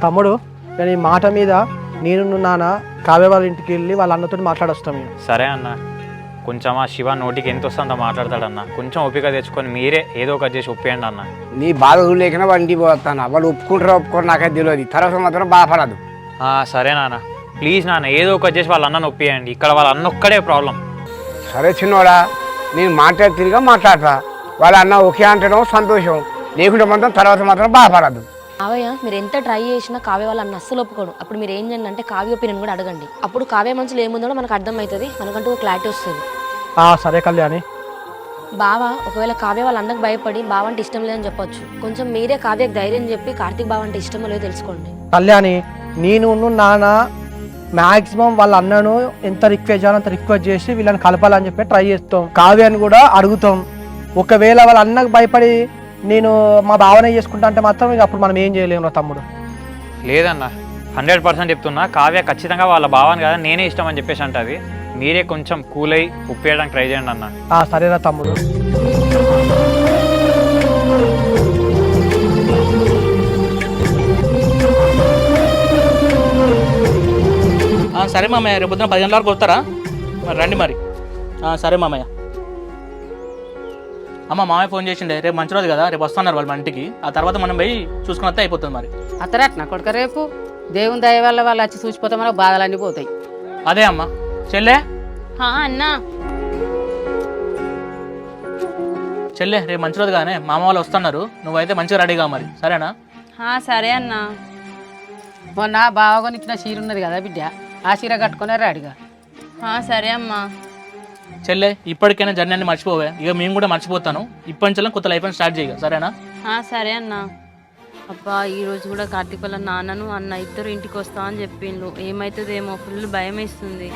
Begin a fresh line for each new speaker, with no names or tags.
తమ్ముడు నేను ఈ మాట మీద నేను నాన్న కావ్య వాళ్ళ ఇంటికి వెళ్ళి వాళ్ళ అన్నతో మాట్లాడొస్తాం ఇక.
సరే అన్న, కొంచెం ఆ శివ నోటికి ఎంత వస్తుందో అంత మాట్లాడతాడన్న. కొంచెం ఓపిక తెచ్చుకొని మీరే ఏదో ఒకటి చేసి ఒప్పేయండి అన్న.
నీ బాధ లేకనే వాడి ఇంటికి పోతాను. వాళ్ళు ఒప్పుకుంటారో ఒప్పుకోరు నాకైతే తెలియదు. తర్వాత మాత్రం బాధపడదు.
సరే నాన్న, ప్లీజ్ నాన్న ఏదో ఒకటి చేసి వాళ్ళ అన్నను ఒప్పియండి. ఇక్కడ వాళ్ళ అన్న ఒక్కడే ప్రాబ్లం.
సరే చిన్నోడా, నేను మాట్లాడి తిరిగా మాట్లాడతా. వాళ్ళ అన్న ఓకే అంటడం సంతోషం, లేకుంటే మాత్రం తర్వాత మాత్రం బాధపడద్దు.
కావ్య మీరు ఎంత ట్రై చేసినా కావ్య వాళ్ళ అన్న అస్సలు ఒప్పుకోడు. అప్పుడు మీరు ఏం చేయండి అంటే కావ్య ఒపీనియన్ కూడా అడగండి. అప్పుడు కావ్య మనసులో ఏముందో మనకు అర్థమవుతుంది, మనకంటూ ఒక క్లారిటీ వస్తుంది.
సరే కళ్యాణి.
బావ ఒకవేళ కావ్య వాళ్ళ అన్నకు భయపడి బావ అంటే ఇష్టం లేదని చెప్పొచ్చు. కొంచెం మీరే కావ్యకు ధైర్యం చెప్పి కార్తీక్ బావ అంటే ఇష్టమో లేదో తెలుసుకోండి.
కళ్యాణి, నేను నాన్న మ్యాక్సిమం వాళ్ళ అన్నను ఎంత రిక్వెస్ట్ చేయాలో అంత రిక్వెస్ట్ చేసి వీళ్ళని కలపాలని చెప్పి ట్రై చేస్తాం. కావ్యాన్ని కూడా అడుగుతాం. ఒకవేళ వాళ్ళ అన్నకు భయపడి నేను మా భావన చేసుకుంటా అంటే మాత్రం ఇక అప్పుడు మనం ఏం చేయలేము తమ్ముడు.
లేదన్న, 100% చెప్తున్నా. కావ్య ఖచ్చితంగా వాళ్ళ భావాన్ని కదా నేనే ఇష్టం అని చెప్పేసి అంటది. మీరే కొంచెం కూల్ అయ్యి ఒప్పేయడానికి ట్రై చేయండి అన్న.
సరేనా తమ్ముడు.
సరే మామయ్య, రేపు పొద్దున 10 గంటల వరకు వస్తారా? మరి రండి మరి. సరే మామయ్య. మామయ్య ఫోన్ చేసిండే, రేపు మంచి రోజు కదా, రేపు వస్తున్నారు వాళ్ళు మన ఇంటికి. ఆ తర్వాత మనం పోయి చూసుకుని వస్తే అయిపోతుంది. మరి
అత్తరట్ నా కొడుక రేపు దేవుని దయ వల్ల వాళ్ళు వచ్చి చూసిపోతే మనకు బాధలన్నీ పోతాయి.
అదే అమ్మ. చెల్లె
అన్నా
చెల్లె, రేపు మంచి రోజు కానీ మామ వాళ్ళు వస్తున్నారు. నువ్వైతే మంచిగా రెడీగా మరి. సరేనా?
సరే అన్నా.
మొన్న బావగాని ఇచ్చిన చీర ఉన్నది కదా బిడ్డ, ఆ చీర కట్టుకునే రాడిగా.
సరే అమ్మా.
చెల్లె, ఇప్పటికైనా జర్నీ అన్ని మర్చిపోవే. ఇక మేము కూడా మర్చిపోతాను. ఇప్పటి నుంచి కొత్త లైఫ్ స్టార్ట్ చేయగా. సరేనా?
సరే అన్నా. అబ్బా ఈ రోజు కూడా కార్తీక్ వాళ్ళ నాన్నను అన్న ఇద్దరు ఇంటికి వస్తా అని చెప్పిండు. ఏమవుతుందేమో, ఫుల్ భయం వేస్తుంది.